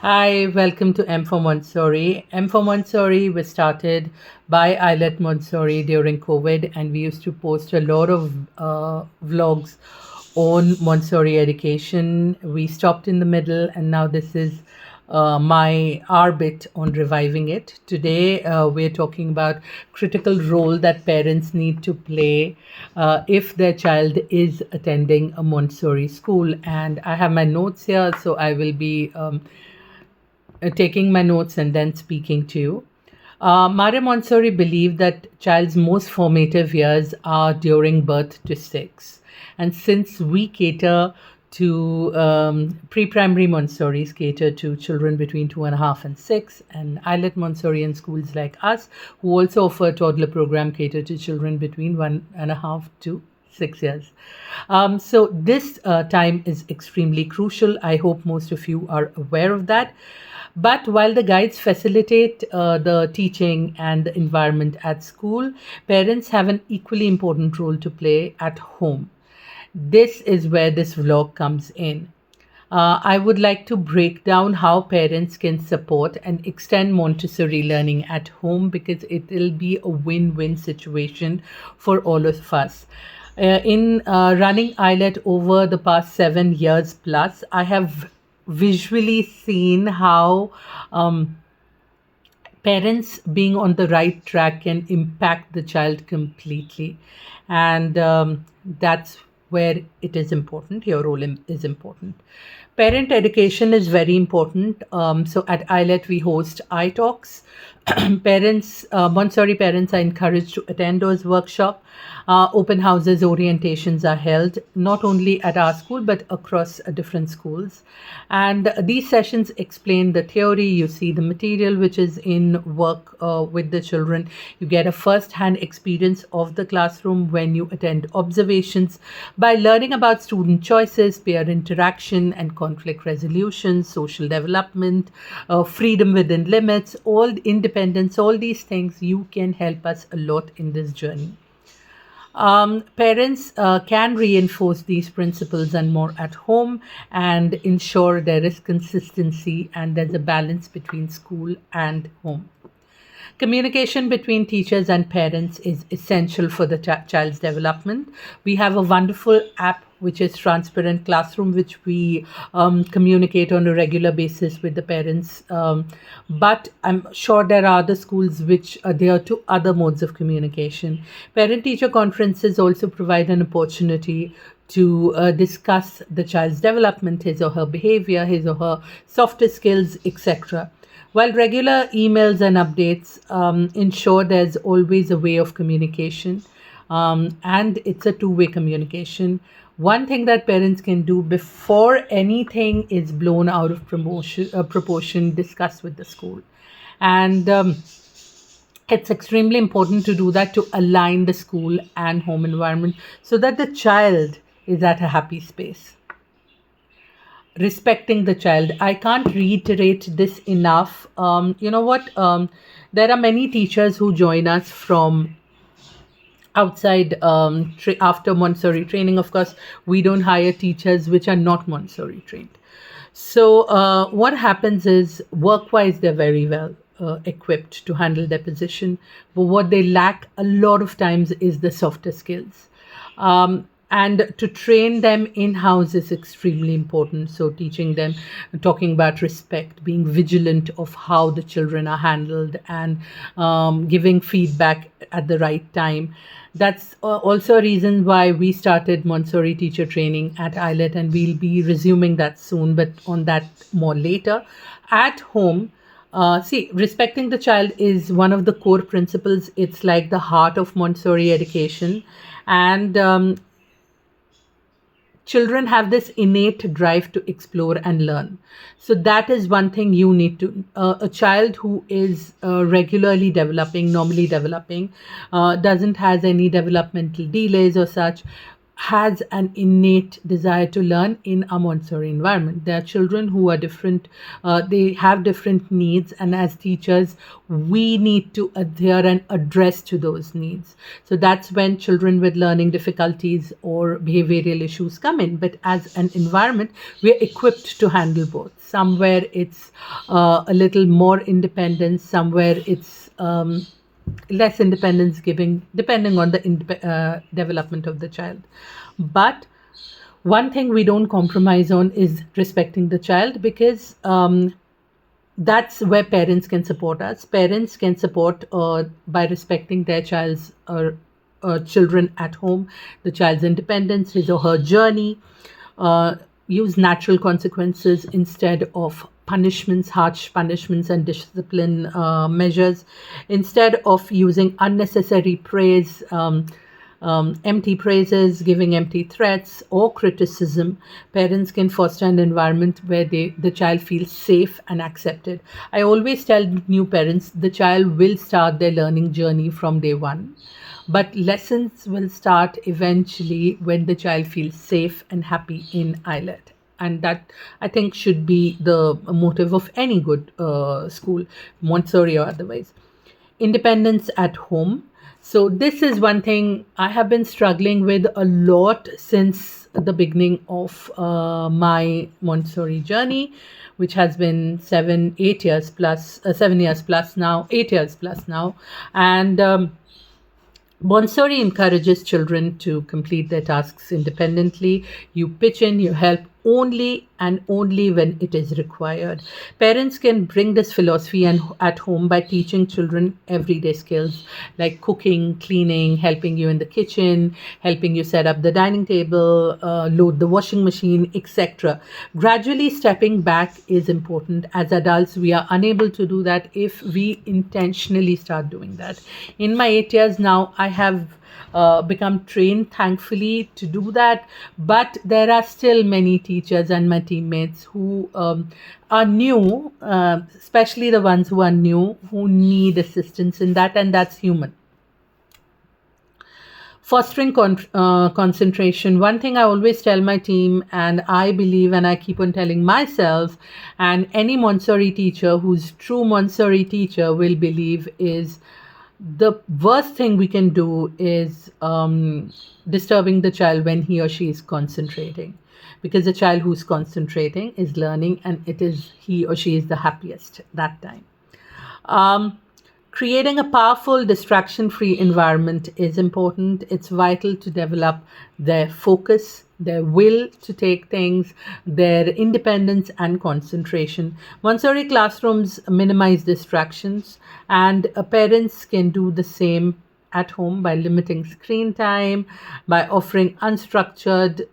Hi, welcome to M for Montessori. M for Montessori was started by Islet Montessori during COVID, and we used to post a lot of vlogs on Montessori education. We stopped in the middle, and now this is my our bit on reviving it. Today, we're talking about critical role that parents need to play if their child is attending a Montessori school. And I have my notes here, so I will be taking my notes and then speaking to you. Maria Montessori believed that child's most formative years are during birth to six. And since we cater to pre-primary Montessori's cater to children between 2.5 and 6, and Islet Montessori and schools like us, who also offer a toddler program, cater to children between 1.5 to 6 years. So this time is extremely crucial. I hope most of you are aware of that. But while the guides facilitate the teaching and the environment at school, parents have an equally important role to play at home. This is where this vlog comes in. I would like to break down how parents can support and extend Montessori learning at home because it will be a win win situation for all of us. In running ILET over the past 7 years plus, I have visually seen how parents being on the right track can impact the child completely. And that's where it is important. Your role is important. Parent education is very important. So at ILET, we host iTalks. Montessori parents are encouraged to attend those workshops. Open houses, orientations are held not only at our school but across different schools. And these sessions explain the theory. You see the material which is in work with the children. You get a first hand experience of the classroom when you attend observations by learning about student choices, peer interaction, and conflict resolution, social development, freedom within limits, all independence, all these things. You can help us a lot in this journey. Parents can reinforce these principles and more at home and ensure there is consistency and there's a balance between school and home. Communication between teachers and parents is essential for the child's development. We have a wonderful app which is Transparent Classroom, which we communicate on a regular basis with the parents. But I'm sure there are other schools which adhere to other modes of communication. Parent teacher conferences also provide an opportunity to discuss the child's development, his or her behavior, his or her softer skills, etc. While regular emails and updates ensure there's always a way of communication, and it's a two-way communication. One thing that parents can do before anything is blown out of proportion, discuss with the school. And it's extremely important to do that to align the school and home environment so that the child is at a happy space. Respecting the child. I can't reiterate this enough. You know what? There are many teachers who join us from outside after Montessori training. Of course, we don't hire teachers which are not Montessori trained. So, what happens is work wise, they're very well equipped to handle their position. But what they lack a lot of times is the softer skills. And to train them in house is extremely important. So, teaching them, talking about respect, being vigilant of how the children are handled, and giving feedback at the right time. That's also a reason why we started Montessori teacher training at ILET, and we'll be resuming that soon, but on that more later. At home, see, respecting the child is one of the core principles. It's like the heart of Montessori education. And children have this innate drive to explore and learn. So that is one thing you need to, a child who is regularly developing, normally developing, doesn't has any developmental delays or such, has an innate desire to learn in a Montessori environment. There are children who are different, they have different needs, and as teachers, we need to adhere and address to those needs. So that's when children with learning difficulties or behavioral issues come in. But as an environment, we're equipped to handle both. Somewhere it's a little more independence, somewhere it's less independence giving, depending on the development of the child. But one thing we don't compromise on is respecting the child, because that's where parents can support us. Parents can support by respecting their child's children at home, the child's independence, his or her journey. Uh, Use natural consequences instead of punishments, harsh punishments, and discipline measures. Instead of using unnecessary praise, empty praises, giving empty threats, or criticism, parents can foster an environment where the child feels safe and accepted. I always tell new parents the child will start their learning journey from day one, but lessons will start eventually when the child feels safe and happy in Islet. And that, I think, should be the motive of any good school, Montessori or otherwise. Independence at home. So, this is one thing I have been struggling with a lot since the beginning of my Montessori journey, which has been 7 years plus, 7 years plus now, 8 years plus now. And Montessori encourages children to complete their tasks independently. You pitch in, you help only and only when it is required. Parents can bring this philosophy and at home by teaching children everyday skills like cooking, cleaning, helping you in the kitchen, helping you set up the dining table, load the washing machine, etc. Gradually stepping back is important. As adults, we are unable to do that if we intentionally start doing that. In my 8 years now, I have become trained, thankfully, to do that. But there are still many teachers and my teammates who are new, especially the ones who are new, who need assistance in that, and that's human. Fostering concentration. One thing I always tell my team, and I believe, and I keep on telling myself, and any Montessori teacher who's true Montessori teacher will believe, is the worst thing we can do is disturbing the child when he or she is concentrating, because the child who's concentrating is learning, and it is he or she is the happiest that time. um, Creating a powerful distraction free environment is important. It's vital to develop their focus, their will to take things, their independence and concentration. Montessori classrooms minimize distractions, and parents can do the same at home by limiting screen time, by offering unstructured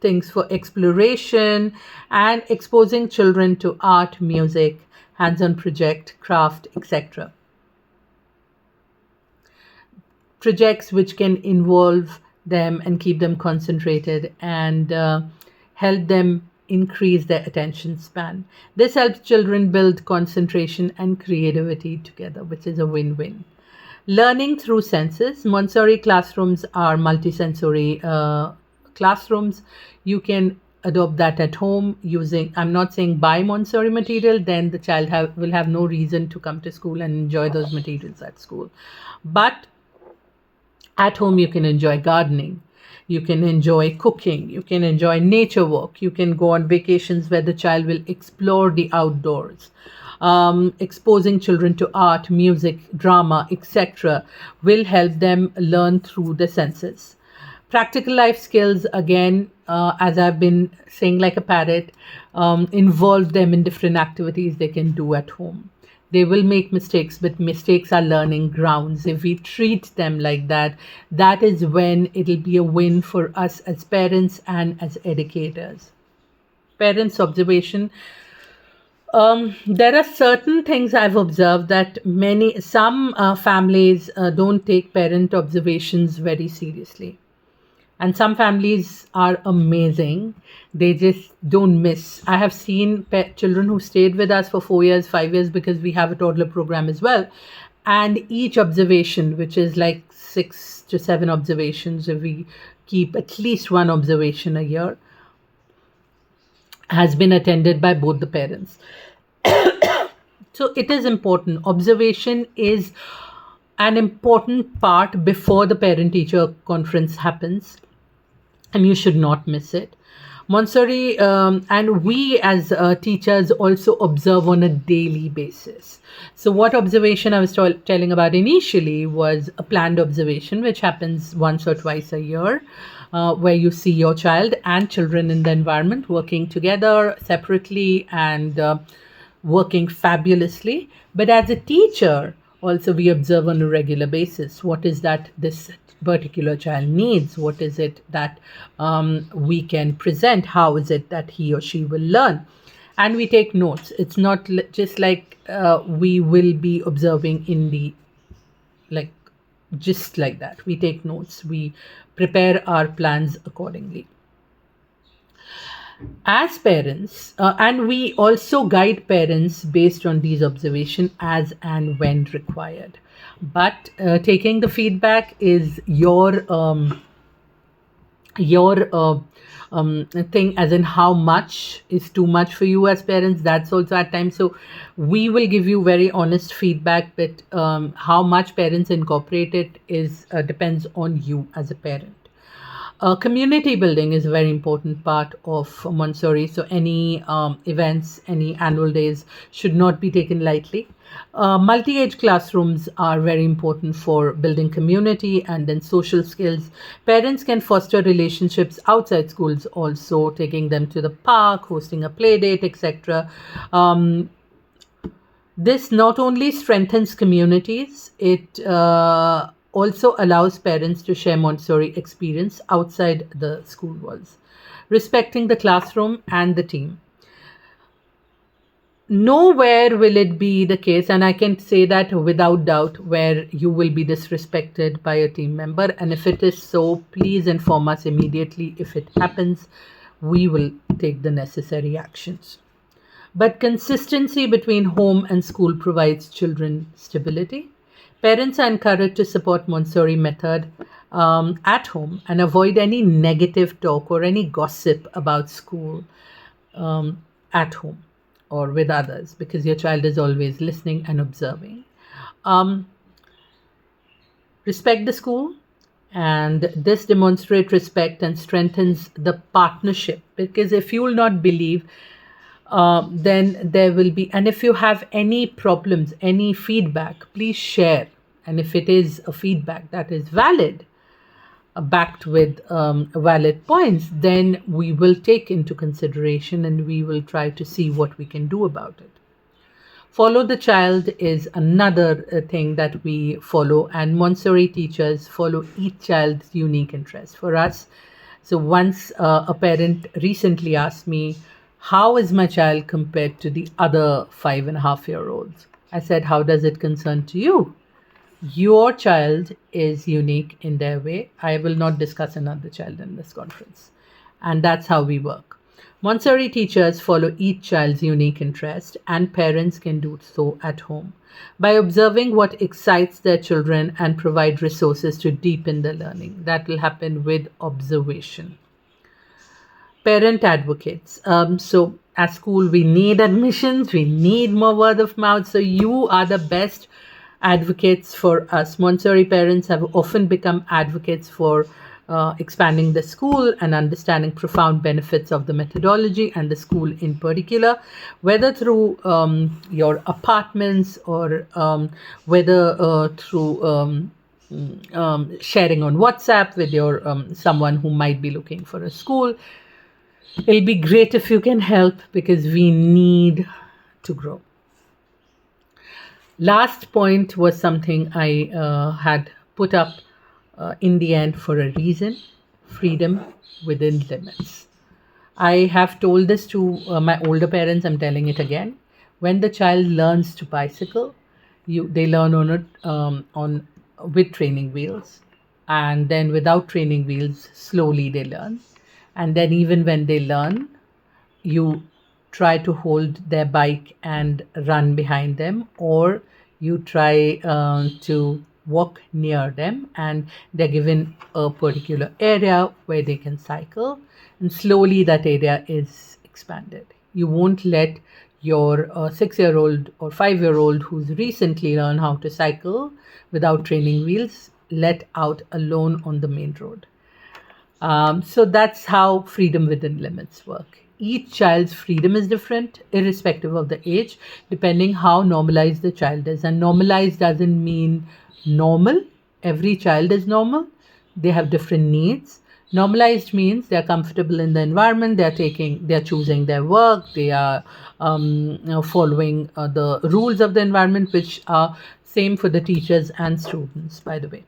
things for exploration, and exposing children to art, music, hands on project, craft, etc. Projects which can involve them and keep them concentrated and help them increase their attention span. This helps children build concentration and creativity together, which is a win win. Learning through senses. Montessori classrooms are multisensory classrooms. You can adopt that at home using, I'm not saying buy Montessori material, then the child will have no reason to come to school and enjoy those materials at school. But at home, you can enjoy gardening, you can enjoy cooking, you can enjoy nature walk, you can go on vacations where the child will explore the outdoors. Exposing children to art, music, drama, etc., will help them learn through the senses. Practical life skills, again, as I've been saying like a parrot, involve them in different activities they can do at home. They will make mistakes, but mistakes are learning grounds. If we treat them like that, that is when it'll be a win for us as parents and as educators. Parents' observation. There are certain things I've observed that some families don't take parent observations very seriously. And some families are amazing. They just don't miss. I have seen children who stayed with us for 4 years, 5 years, because we have a toddler program as well. And each observation, which is like 6 to 7 observations, if we keep at least one observation a year, has been attended by both the parents. So it is important. Observation is an important part before the parent teacher conference happens, and you should not miss it. Montessori, and we as teachers also observe on a daily basis. So, what observation I was telling about initially was a planned observation, which happens once or twice a year, where you see your child and children in the environment working together, separately, and working fabulously. But as a teacher, also we observe on a regular basis what is that this particular child needs, what is it that we can present, how is it that he or she will learn. And we take notes. It's not just like we will be observing in the, like, just like that. We take notes, we prepare our plans accordingly as parents, and we also guide parents based on these observations as and when required. But taking the feedback is your thing, as in how much is too much for you as parents. That's also at times. So we will give you very honest feedback, but how much parents incorporate it is depends on you as a parent. Community building is a very important part of Montessori. So, any events, any annual days should not be taken lightly. Multi age classrooms are very important for building community and then social skills. Parents can foster relationships outside schools, also taking them to the park, hosting a play date, etc. This not only strengthens communities, it also allows parents to share Montessori experience outside the school walls, respecting the classroom and the team. Nowhere will it be the case, and I can say that without doubt, where you will be disrespected by a team member. And if it is so, please inform us immediately. If it happens, we will take the necessary actions. But consistency between home and school provides children stability. Parents are encouraged to support Montessori method at home and avoid any negative talk or any gossip about school at home or with others, because your child is always listening and observing. Um, Respect the school, and this demonstrates respect and strengthens the partnership, because if you will not believe, then there will be, and if you have any problems, any feedback, please share. And if it is a feedback that is valid, backed with valid points, then we will take into consideration and we will try to see what we can do about it. Follow the child is another thing that we follow, and Montessori teachers follow each child's unique interest. For us, so once a parent recently asked me, how is my child compared to the other 5.5-year-olds? I said, how does it concern to you? Your child is unique in their way. I will not discuss another child in this conference. And that's how we work. Montessori teachers follow each child's unique interest, and parents can do so at home by observing what excites their children and provide resources to deepen the learning. That will happen with observation. Parent advocates. So at school, we need admissions, we need more word of mouth. So you are the best advocates for us. Montessori parents have often become advocates for expanding the school and understanding profound benefits of the methodology and the school in particular, whether through your apartments or whether through sharing on WhatsApp with your someone who might be looking for a school. It'll be great if you can help, because we need to grow. Last point was something I had put up in the end for a reason: freedom within limits. I have told this to my older parents. I'm telling it again. When the child learns to bicycle, they learn on it on with training wheels, and then without training wheels, slowly they learn. And then even when they learn, you try to hold their bike and run behind them, or You try to walk near them, and they're given a particular area where they can cycle, and slowly that area is expanded. You won't let your 6 year old or 5 year old who's recently learned how to cycle without training wheels let out alone on the main road. So that's how freedom within limits work. Each child's freedom is different, irrespective of the age, depending how normalized the child is. And normalized doesn't mean normal. Every child is normal. They have different needs. Normalized means they are comfortable in the environment. They are choosing their work. They are following the rules of the environment, which are same for the teachers and students, by the way.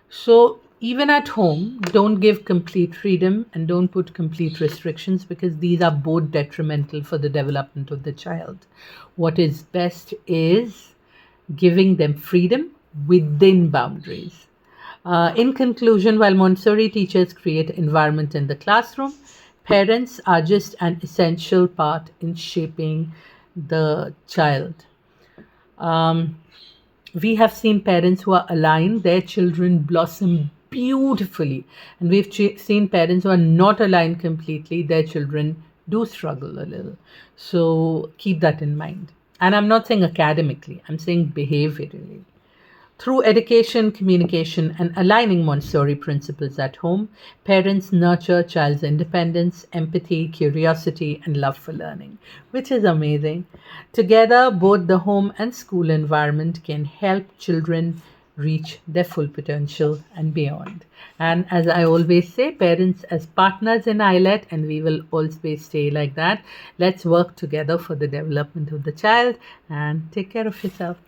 So, even at home, don't give complete freedom and don't put complete restrictions, because these are both detrimental for the development of the child. What is best is giving them freedom within boundaries. In conclusion, while Montessori teachers create environment in the classroom, parents are just an essential part in shaping the child. Um, we have seen parents who are aligned, their children blossom beautifully. And we've seen parents who are not aligned completely, their children do struggle a little. So keep that in mind. And I'm not saying academically, I'm saying behaviorally. Through education, communication, and aligning Montessori principles at home, parents nurture child's independence, empathy, curiosity, and love for learning, which is amazing. Together, both the home and school environment can help children reach their full potential and beyond. And as I always say, parents as partners in ILET, and we will always stay like that. Let's work together for the development of the child and take care of yourself.